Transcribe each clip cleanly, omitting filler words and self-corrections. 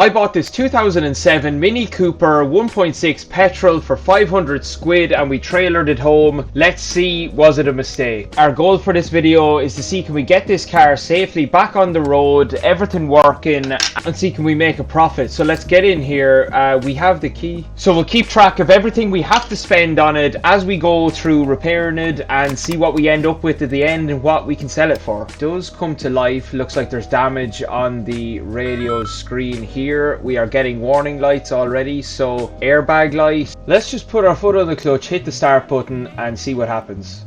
I bought this 2007 Mini Cooper 1.6 petrol for 500 squid and we trailered it home. Let's see, was it a mistake? Our goal for this video is to see can we get this car safely back on the road, everything working, and see can we make a profit. So let's get in here. We have the key. So we'll keep track of everything we have to spend on it as we go through repairing it and see what we end up with at the end and what we can sell it for. It does come to life. Looks like there's damage on the radio screen here. We are getting warning lights already, so airbag light. Let's just put our foot on the clutch, hit the start button and see what happens.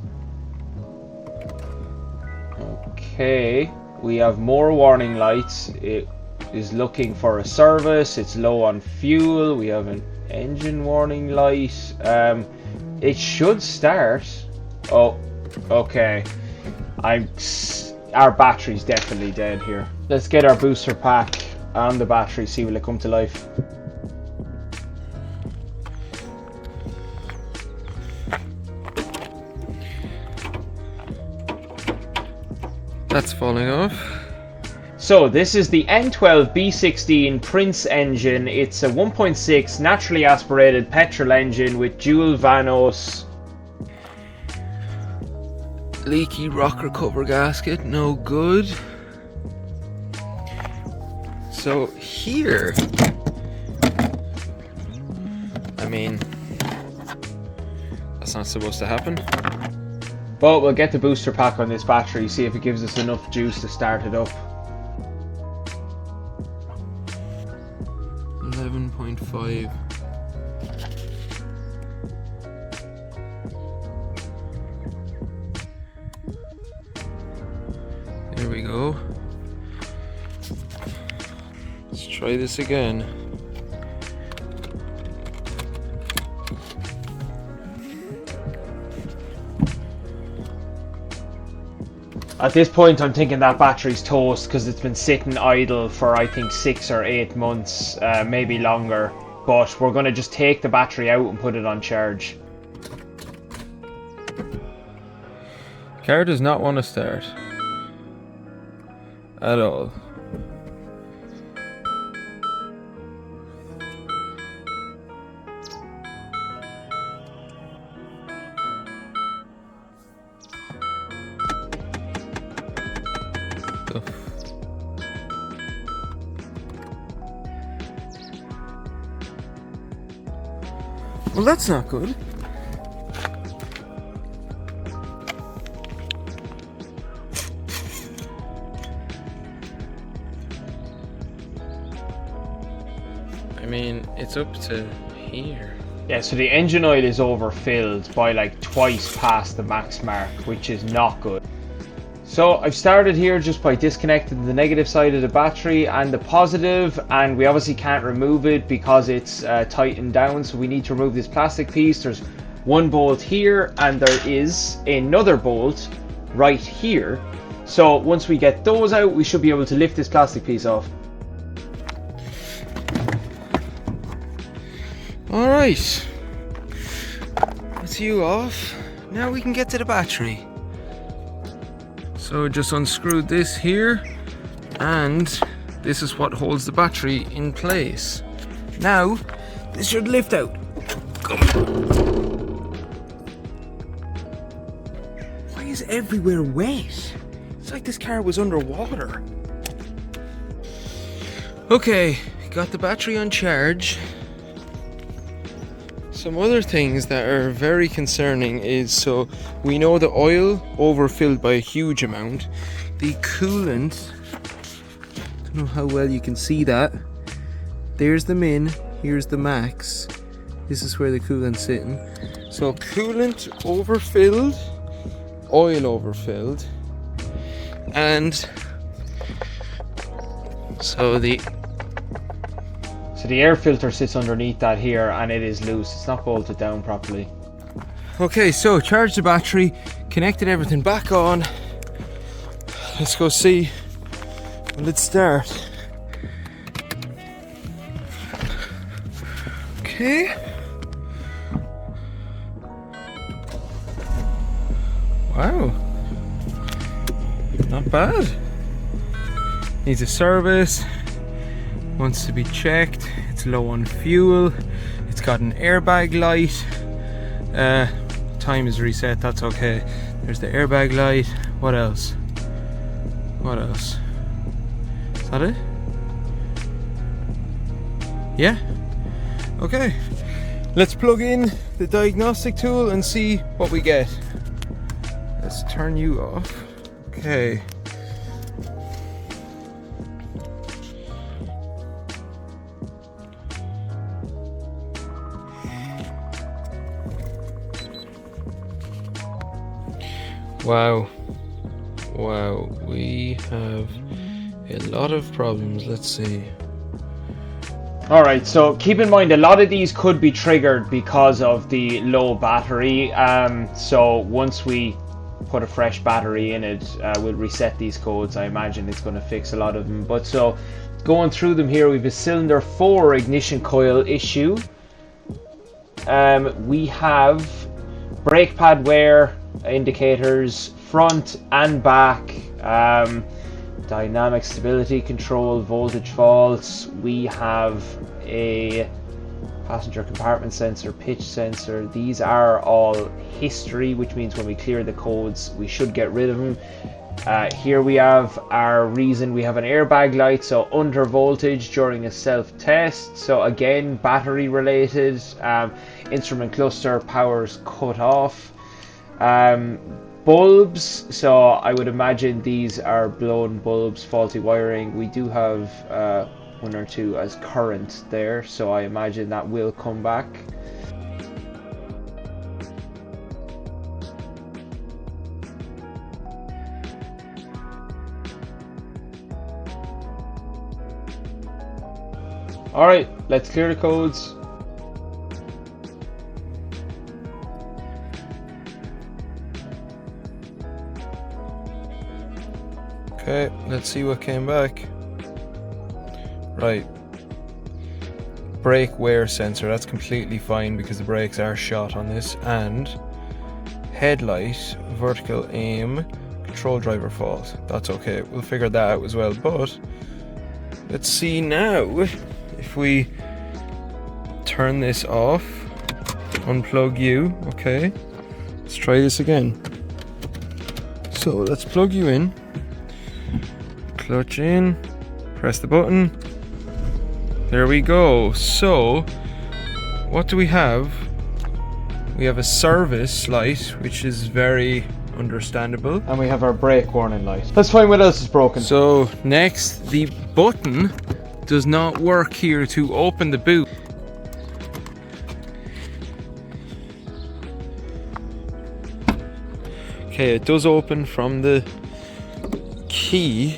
Okay, we have more warning lights. It is looking for a service. It's low on fuel. We have an engine warning light. It should start. Oh, okay. Our battery's definitely dead here. Let's get our booster pack on the battery, see will it come to life. That's falling off. So this is the N12 B16 Prince engine. It's a 1.6 naturally aspirated petrol engine with dual Vanos. Leaky rocker cover gasket, no good. So here, I mean, that's not supposed to happen. But we'll get the booster pack on this battery, see if it gives us enough juice to start it up. 11.5. There we go. Let's try this again. At this point I'm thinking that battery's toast because it's been sitting idle for I think 6 or 8 months, maybe longer. But we're going to just take the battery out and put it on charge. Car does not want to start at all. Well, that's not good. I mean, it's up to here. Yeah, so the engine oil is overfilled by like twice past the max mark, which is not good. So I've started here just by disconnecting the negative side of the battery and the positive, and we obviously can't remove it because it's tightened down, so we need to remove this plastic piece. There's one bolt here and there is another bolt right here. So once we get those out, we should be able to lift this plastic piece off. Alright, that's you off. Now we can get to the battery. So just unscrewed this here, and this is what holds the battery in place. Now, this should lift out. Why is everywhere wet? It's like this car was underwater. Okay, got the battery on charge. Some other things that are very concerning is, so we know the oil overfilled by a huge amount. The coolant, don't know how well you can see that. There's the min, here's the max. This is where the coolant's sitting. So coolant overfilled, oil overfilled, and so the air filter sits underneath that here and it is loose. It's not bolted down properly. Okay, so charged the battery, connected everything back on. Let's go see. Let's start. Okay. Wow. Not bad. Needs a service. wants to be checked. It's low on fuel. It's got an airbag light. Time is reset, that's okay. There's the airbag light. What else? What else? Is that it? Yeah? Okay. Let's plug in the diagnostic tool and see what we get. Let's turn you off. Okay. Wow. Wow, we have a lot of problems. Let's see. Alright, so keep in mind a lot of these could be triggered because of the low battery. So once we put a fresh battery in it, we'll reset these codes. I imagine it's going to fix a lot of them. But so going through them here, we have a cylinder 4 ignition coil issue. We have brake pad wear indicators front and back, dynamic stability control, voltage faults. We have a passenger compartment sensor, pitch sensor. These are all history, which means when we clear the codes we should get rid of them. Here we have our reason. We have an airbag light, so under voltage during a self-test. So again, battery related. Instrument cluster power's cut off. Bulbs, so I would imagine these are blown bulbs, faulty wiring. We do have 1 or 2 as current there, so I imagine that will come back. Alright, let's clear the codes. Okay, let's see what came back. Right. Brake wear sensor, that's completely fine because the brakes are shot on this. And headlight, vertical aim, control driver fault. That's okay, we'll figure that out as well. But let's see now if we turn this off, unplug you. Okay, let's try this again. So let's plug you in. Clutch in, press the button. There we go. So what do we have? We have a service light, which is very understandable, And we have our brake warning light. Let's find what else is broken. so next, the button does not work here to open the boot. Okay, it does open from the key.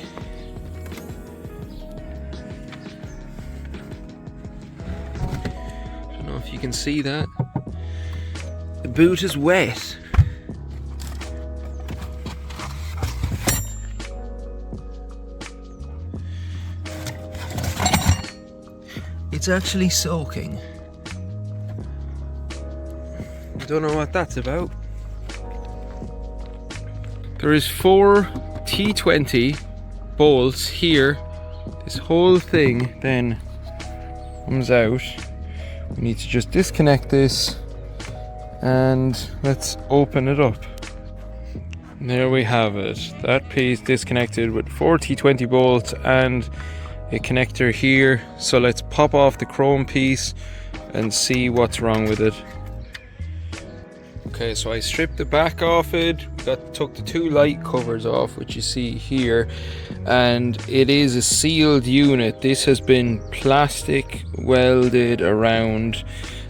I don't know if you can see that. The boot is wet. It's actually soaking. Don't know what that's about. There is 4 T20 bolts here. This whole thing then comes out. We need to just disconnect this and let's open it up. There we have it. That piece disconnected with 4 T20 bolts and a connector here. So let's pop off the chrome piece and see what's wrong with it. Okay, so I stripped the back off it, took the 2 light covers off, which you see here, and it is a sealed unit. This has been plastic welded around,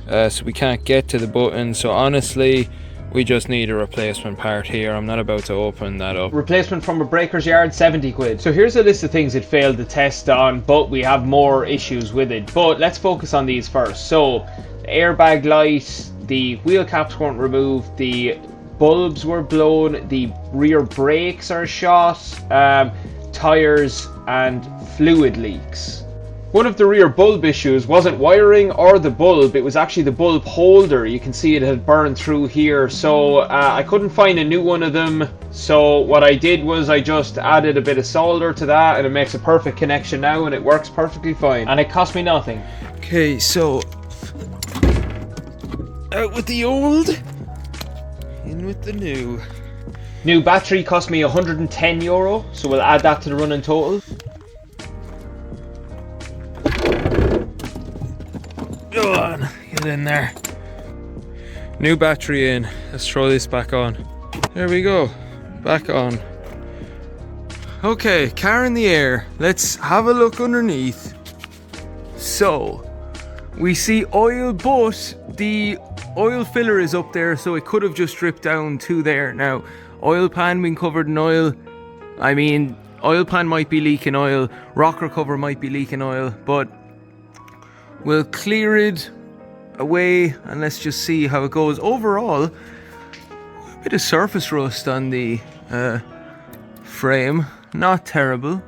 so we can't get to the button. So honestly, we just need a replacement part here. I'm not about to open that up. Replacement from a breaker's yard, 70 quid. So here's a list of things it failed the test on, but we have more issues with it. But let's focus on these first. So the airbag light, the wheel caps weren't removed, the bulbs were blown, the rear brakes are shot, tires and fluid leaks. One of the rear bulb issues wasn't wiring or the bulb, it was actually the bulb holder. You can see it had burned through here, so I couldn't find a new one of them. So what I did was I just added a bit of solder to that, and it makes a perfect connection now, and it works perfectly fine. And it cost me nothing. Okay, so out with the old, in with the new. New battery cost me €110, so we'll add that to the running total. Go on, get in there. New battery in. Let's throw this back on. There we go. Back on. Okay, car in the air. Let's have a look underneath. So, we see oil, but the oil filler is up there, so it could have just dripped down to there. Now, oil pan being covered in oil. I mean, oil pan might be leaking oil. Rocker cover might be leaking oil, but we'll clear it away and let's just see how it goes. Overall, a bit of surface rust on the frame, not terrible.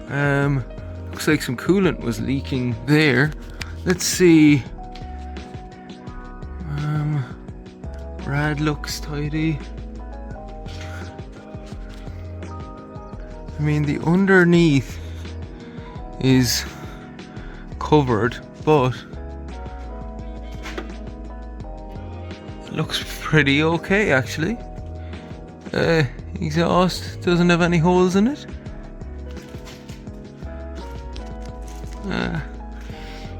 Looks like some coolant was leaking there. Let's see. Rad looks tidy. I mean, the underneath is covered, but it looks pretty okay actually. Exhaust doesn't have any holes in it.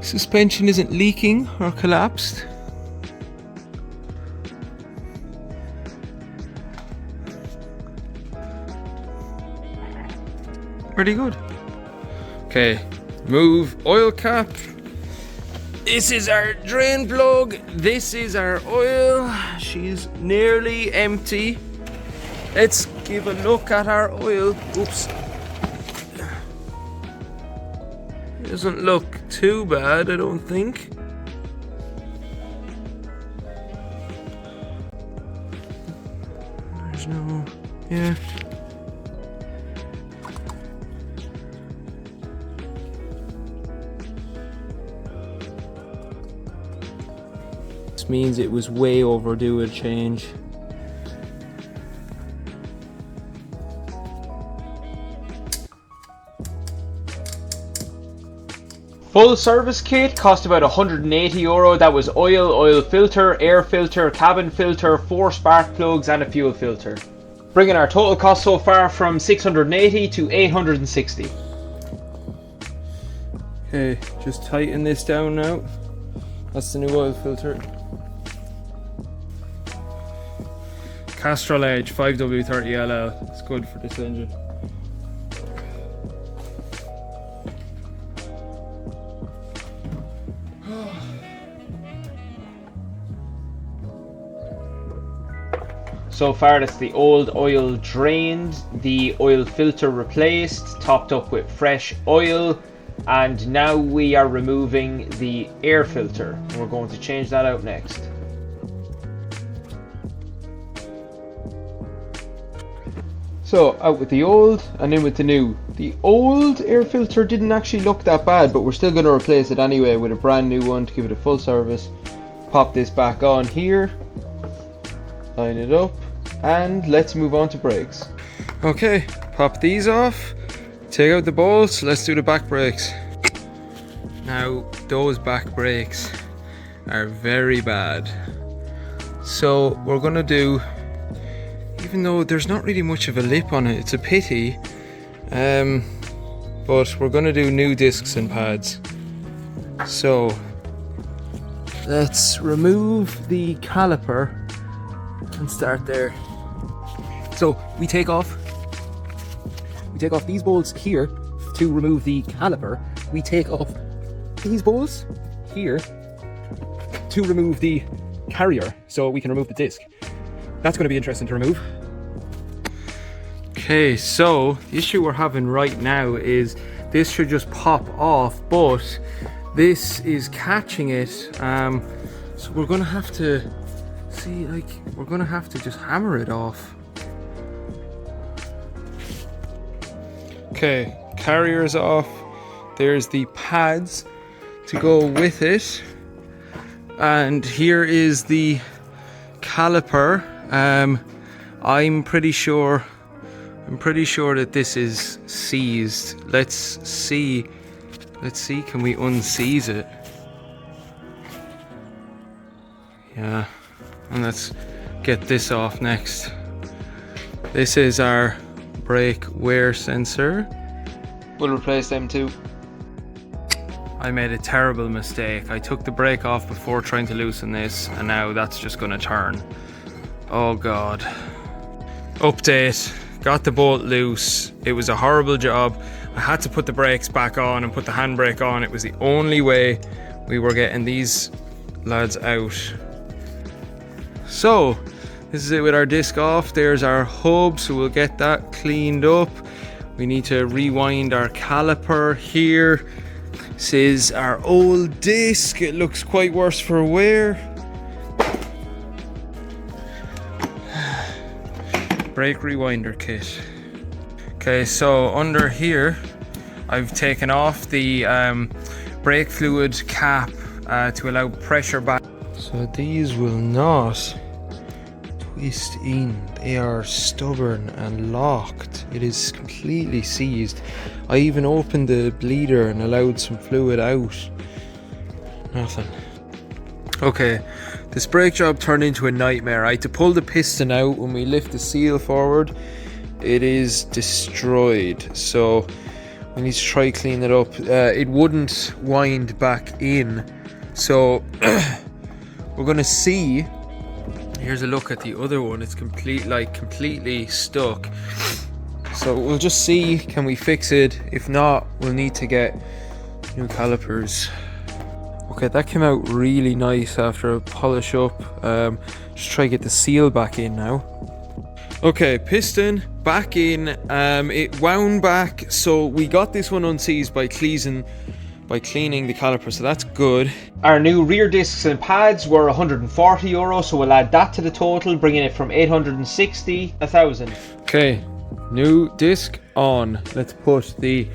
Suspension isn't leaking or collapsed. Pretty good. Okay, move oil cap. This is our drain plug. This is our oil. She's nearly empty. Let's give a look at our oil. Oops. Doesn't look too bad, I don't think. There's no... yeah. This means it was way overdue a change. Full service kit cost about €180. That was oil filter, air filter, cabin filter, 4 spark plugs and a fuel filter. Bringing our total cost so far from $680 to $860. Okay, just tighten this down now. That's the new oil filter. Castrol Edge 5W30LL. It's good for this engine. So far that's the old oil drained, the oil filter replaced, topped up with fresh oil, and now we are removing the air filter. And we're going to change that out next. So out with the old and in with the new. The old air filter didn't actually look that bad, but we're still going to replace it anyway with a brand new one to give it a full service. Pop this back on here, line it up, and let's move on to brakes. Okay, pop these off, take out the bolts, let's do the back brakes. Now, those back brakes are very bad. So we're gonna do, even though there's not really much of a lip on it, it's a pity, but we're gonna do new discs and pads. So let's remove the caliper and start there. So we take off these bolts here to remove the caliper. We take off these bolts here to remove the carrier, so we can remove the disc. That's going to be interesting to remove. Okay, so the issue we're having right now is this should just pop off, but this is catching it. So we're going to have to see, like, we're going to have to just hammer it off. Okay, carrier's off, There's the pads to go with it. And here is the caliper. I'm pretty sure that this is seized. Let's see, can we unseize it? Yeah, and let's get this off next. This is our brake wear sensor. We'll replace them too. I made a terrible mistake. I took the brake off before trying to loosen this, and now that's just gonna turn. Oh god. Update, got the bolt loose. It was a horrible job. I had to put the brakes back on and put the handbrake on. It was the only way we were getting these lads out. So, this is it with our disc off. There's our hub, so we'll get that cleaned up. We need to rewind our caliper here. This is our old disc. It looks quite worse for wear. Brake rewinder kit. Okay, so under here, I've taken off the brake fluid cap to allow pressure back. So these will not twist in. They are stubborn and locked. It is completely seized. I even opened the bleeder and allowed some fluid out. Nothing. Okay, this brake job turned into a nightmare. I had to pull the piston out when we lift the seal forward. It is destroyed, so we need to try clean it up. It wouldn't wind back in, so we're gonna see. Here's a look at the other one. It's completely stuck. So we'll just see, can we fix it? If not, we'll need to get new calipers. Okay, that came out really nice after a polish up. Just try to get the seal back in now. Okay, piston back in. It wound back, so we got this one unseized by cleaning the caliper, so that's good. Our new rear discs and pads were €140, so we'll add that to the total, bringing it from 860 1,000. Okay, new disc on. Let's put the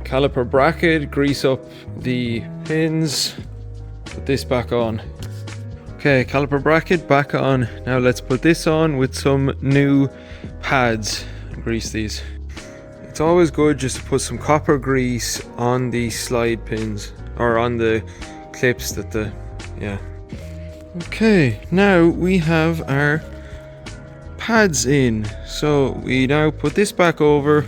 caliper bracket, grease up the pins, put this back on. Okay, caliper bracket back on. Now let's put this on with some new pads and grease these. It's always good just to put some copper grease on the slide pins, or on the clips that yeah. Okay, now we have our pads in. So we now put this back over.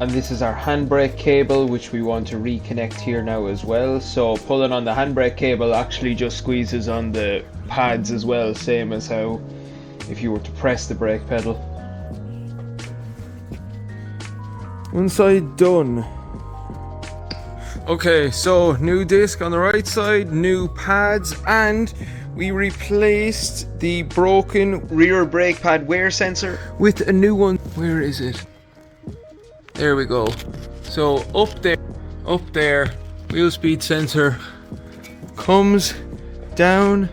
And this is our handbrake cable, which we want to reconnect here now as well. So pulling on the handbrake cable actually just squeezes on the pads as well, same as how if you were to press the brake pedal. One side done. Okay, so new disc on the right side, new pads, and we replaced the broken Rear brake pad wear sensor with a new one. Where is it? There we go. So up there, wheel speed sensor comes down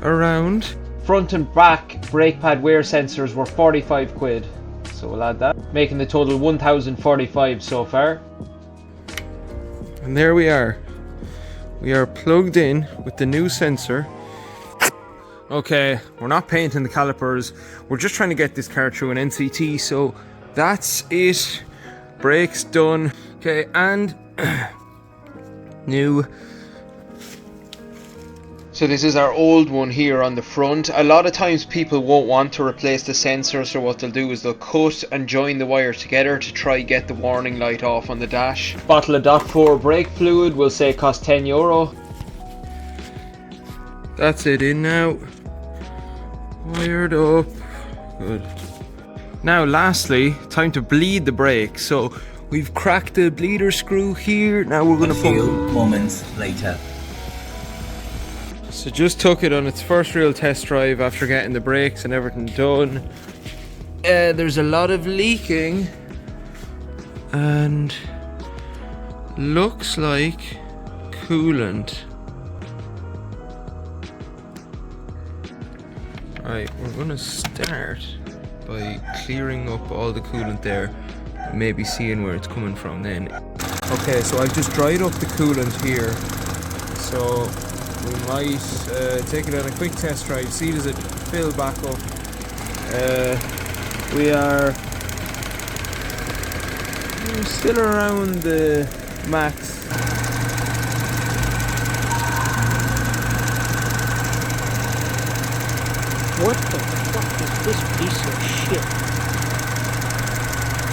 around. Front and back brake pad wear sensors were 45 quid. So we'll add that, making the total 1,045 so far. And there we are. We are plugged in with the new sensor. Okay, we're not painting the calipers. We're just trying to get this car through an NCT, so that's it. Brakes done. Okay, and new. So this is our old one here on the front. A lot of times people won't want to replace the sensor, so what they'll do is they'll cut and join the wire together to try get the warning light off on the dash. Bottle of .4 brake fluid, we'll say cost €10. That's it in now. Wired up. Good. Now lastly, time to bleed the brake. So we've cracked the bleeder screw here. Now we're gonna pump. A few moments later. So just took it on its first real test drive after getting the brakes and everything done. There's a lot of leaking and looks like coolant. Right, we're gonna start by clearing up all the coolant there, maybe seeing where it's coming from then. Okay, so I've just dried up the coolant here, so we might take it on a quick test drive, see does it fill back up. We are still around the max. What the fuck is this piece of shit?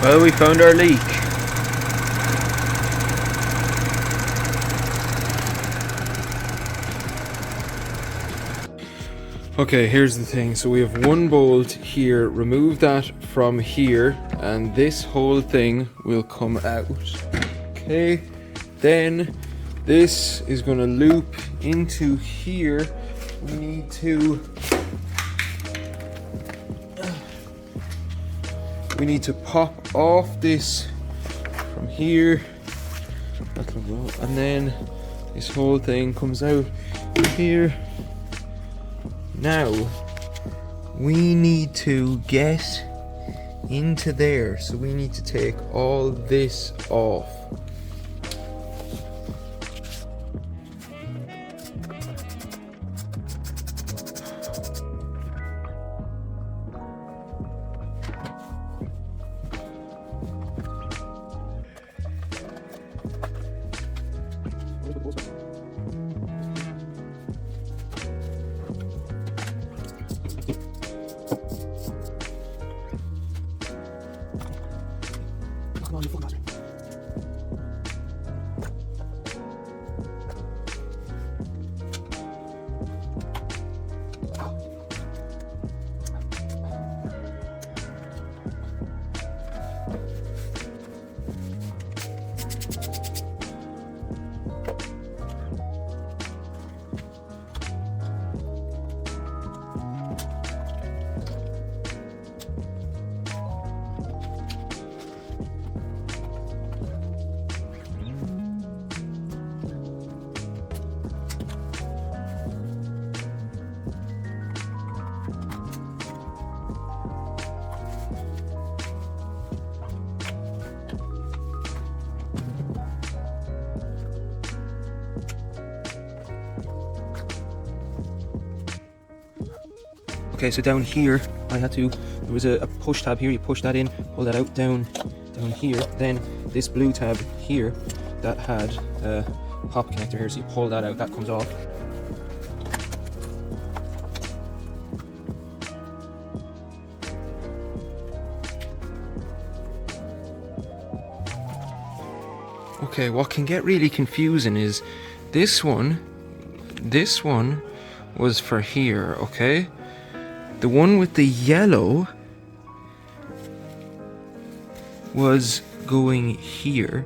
Well, we found our leak. Okay, here's the thing. So we have one bolt here, remove that from here, and this whole thing will come out. Okay, then this is going to loop into here. We need to pop off this from here. That'll go, and then this whole thing comes out here. Now we need to get into there, so we need to take all this off. Okay, so down here, there was a push tab here, you push that in, pull that out down here. Then this blue tab here, that had a pop connector here, so you pull that out, that comes off. Okay, what can get really confusing is this one was for here, okay? The one with the yellow was going here,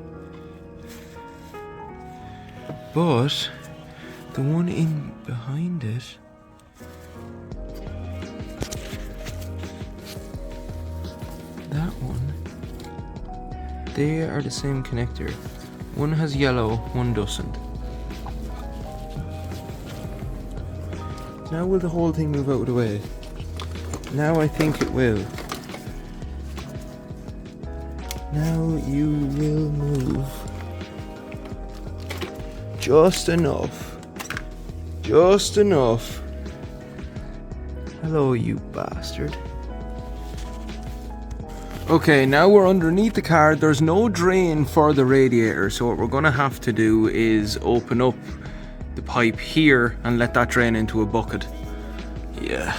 but the one in behind it, that one, they are the same connector. One has yellow, one doesn't. Now will the whole thing move out of the way? Now I think it will. Now you will move. Just enough. Just enough. Hello, you bastard. Okay, now we're underneath the car. There's no drain for the radiator, so what we're gonna have to do is open up the pipe here and let that drain into a bucket. Yeah.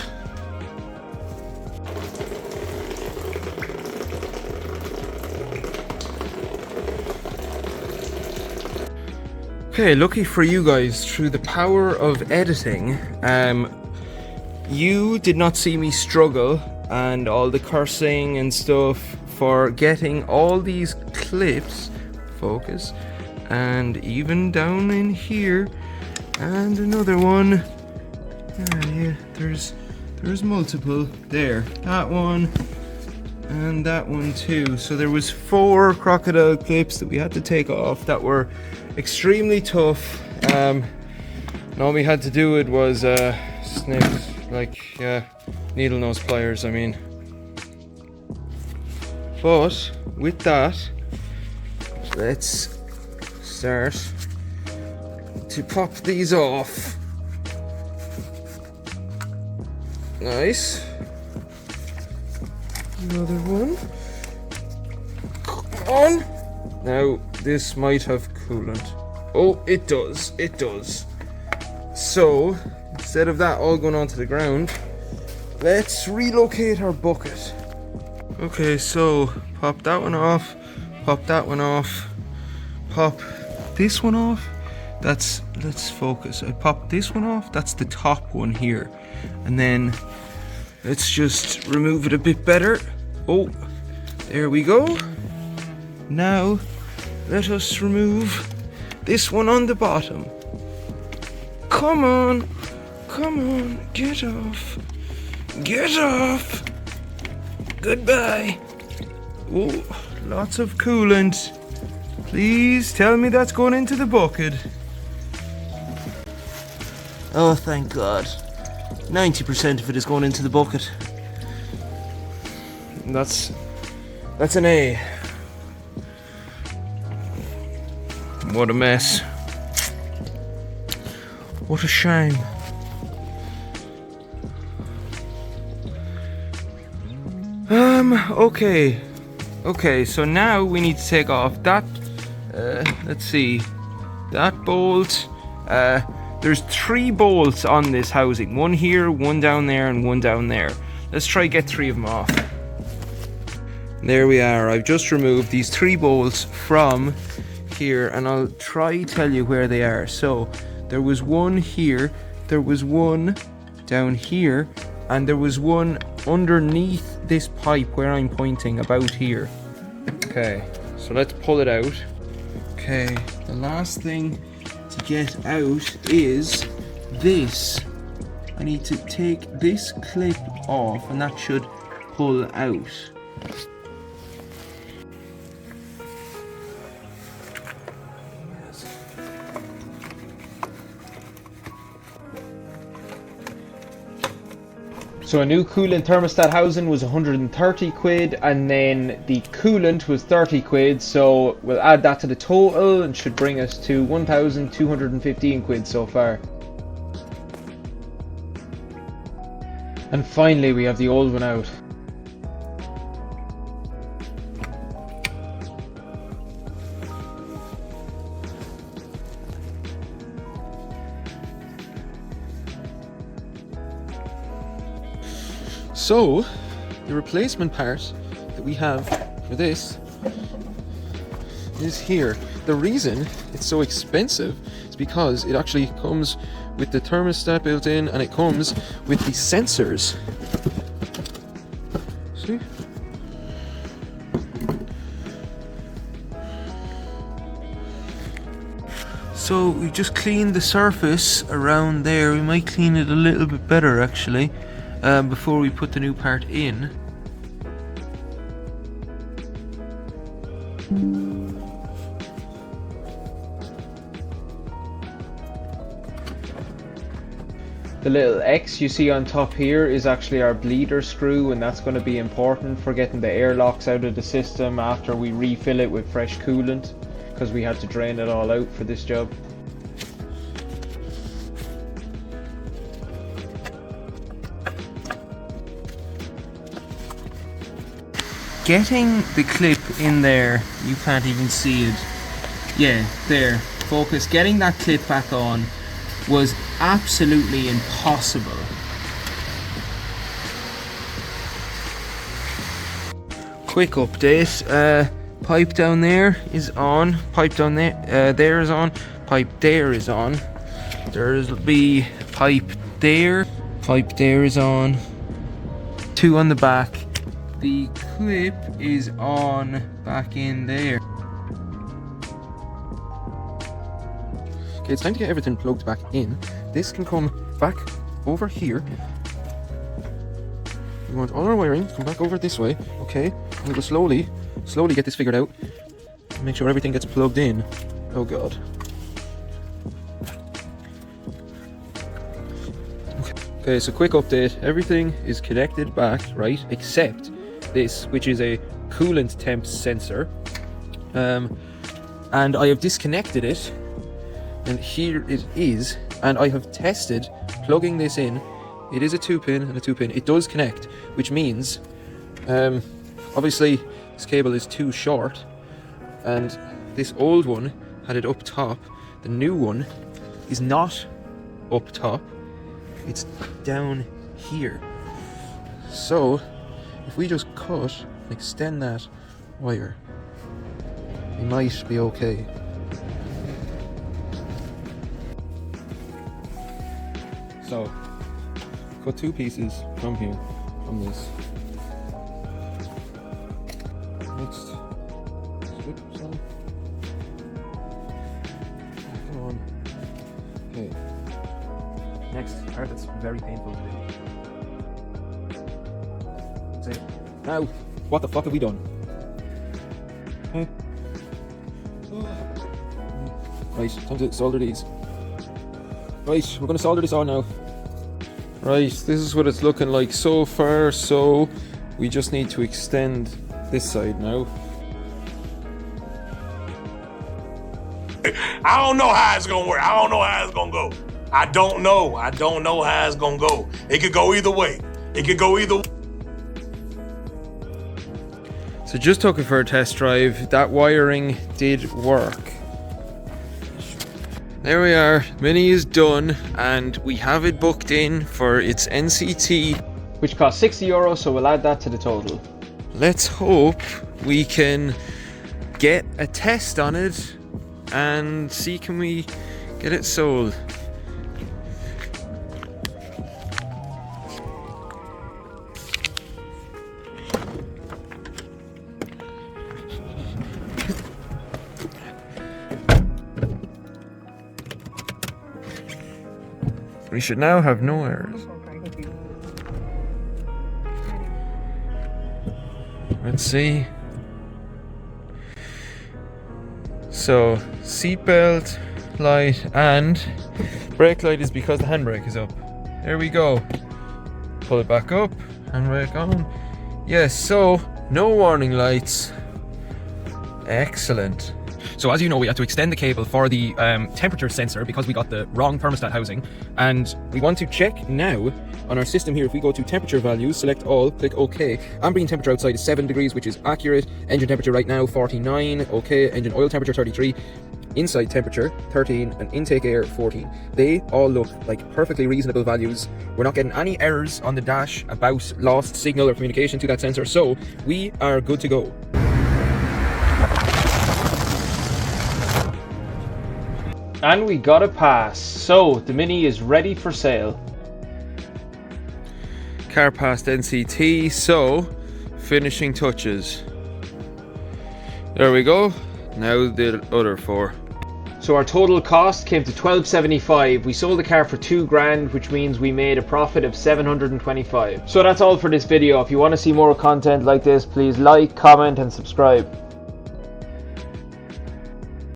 Okay, lucky for you guys, through the power of editing, you did not see me struggle and all the cursing and stuff for getting all these clips, focus, and even down in here, and another one. Yeah, there's multiple there. That one and that one too. So there was 4 crocodile clips that we had to take off that were extremely tough. And all we had to do it was snip, like Needle nose pliers, I mean. But with that, let's start to pop these off. Nice. Another one. Come on. Now, this might have coolant. Oh, it does. It does. So, instead of that all going onto the ground, let's relocate our bucket. Okay, so pop that one off. Pop that one off. Pop this one off. Let's focus. I popped this one off. That's the top one here. And then let's just remove it a bit better. Oh, there we go. Now, let us remove this one on the bottom. Come on. Come on. Get off. Get off. Goodbye. Oh, lots of coolant. Please tell me that's going into the bucket. Oh, thank God. 90% of it is going into the bucket. That's an A. What a mess. What a shame. Okay, so now we need to take off that, let's see, that bolt. There's 3 bolts on this housing. One here, one down there, and one down there. Let's try get 3 of them off. There we are. I've just removed these 3 bolts from here, and I'll try tell you where they are. So, there was one here, there was one down here, and there was one underneath this pipe where I'm pointing, about here. Okay, so let's pull it out. Okay, the last thing to get out is this. I need to take this clip off, and that should pull out. So a new coolant thermostat housing was 130 quid, and then the coolant was 30 quid, so we'll add that to the total and should bring us to 1,215 quid so far. And finally we have the old one out. So, the replacement part that we have for this is here. The reason it's so expensive is because it actually comes with the thermostat built in, and it comes with the sensors. See? So we just cleaned the surface around there. We might clean it a little bit better actually. Before we put the new part in. The little X you see on top here is actually our bleeder screw, and that's going to be important for getting the airlocks out of the system after we refill it with fresh coolant, because we had to drain it all out for this job. Getting the clip in there, you can't even see it. Yeah, there, focus. Getting that clip back on was absolutely impossible. Quick update, pipe down there is on, pipe down there, there is on, pipe there is on. There'll be pipe there is on. 2 on the back. The clip is on back in there. Okay, it's time to get everything plugged back in. This can come back over here. We want all our wiring to come back over this way, okay? And we'll slowly get this figured out. Make sure everything gets plugged in. Oh God. Okay. Okay, so quick update. Everything is connected back, right? Except this, which is a coolant temp sensor. And I have disconnected it. And here it is. And I have tested plugging this in. It is a 2-pin and a 2-pin. It does connect, which means, obviously, this cable is too short. And this old one had it up top. The new one is not up top. It's down here. So if we just cut and extend that wire, we might be okay. So cut 2 pieces from here, from this. Next strip some. Come on. Okay. Next part that's very painful to do. Say, now, what the fuck have we done? Huh? Right, time to solder these. Right, we're gonna solder this on now. Right, this is what it's looking like so far, so we just need to extend this side now. I don't know how it's gonna work. I don't know how it's gonna go. I don't know how it's gonna go. It could go either way. It could go either way. So just took it for a test drive. That wiring did work. There we are. Mini is done and we have it booked in for its NCT, which cost €60, so we'll add that to the total. Let's hope we can get a test on it and see can we get it sold. We should now have no errors. Let's see. So, seatbelt, light, and brake light is because the handbrake is up. There we go. Pull it back up, handbrake on. Yes, so no warning lights. Excellent. So as you know, we had to extend the cable for the temperature sensor because we got the wrong thermostat housing, and we want to check now on our system here. If we go to temperature values, select all, click OK. Ambient temperature outside is 7 degrees, which is accurate. Engine temperature right now 49, OK. Engine oil temperature 33. Inside temperature 13 and intake air 14. They all look like perfectly reasonable values. We're not getting any errors on the dash about lost signal or communication to that sensor, so we are good to go. And we got a pass, so the Mini is ready for sale. Car passed NCT, so finishing touches. There we go. Now the other 4. So our total cost came to $1275. We sold the car for $2,000, which means we made a profit of $725. So that's all for this video. If you want to see more content like this, please like, comment and subscribe.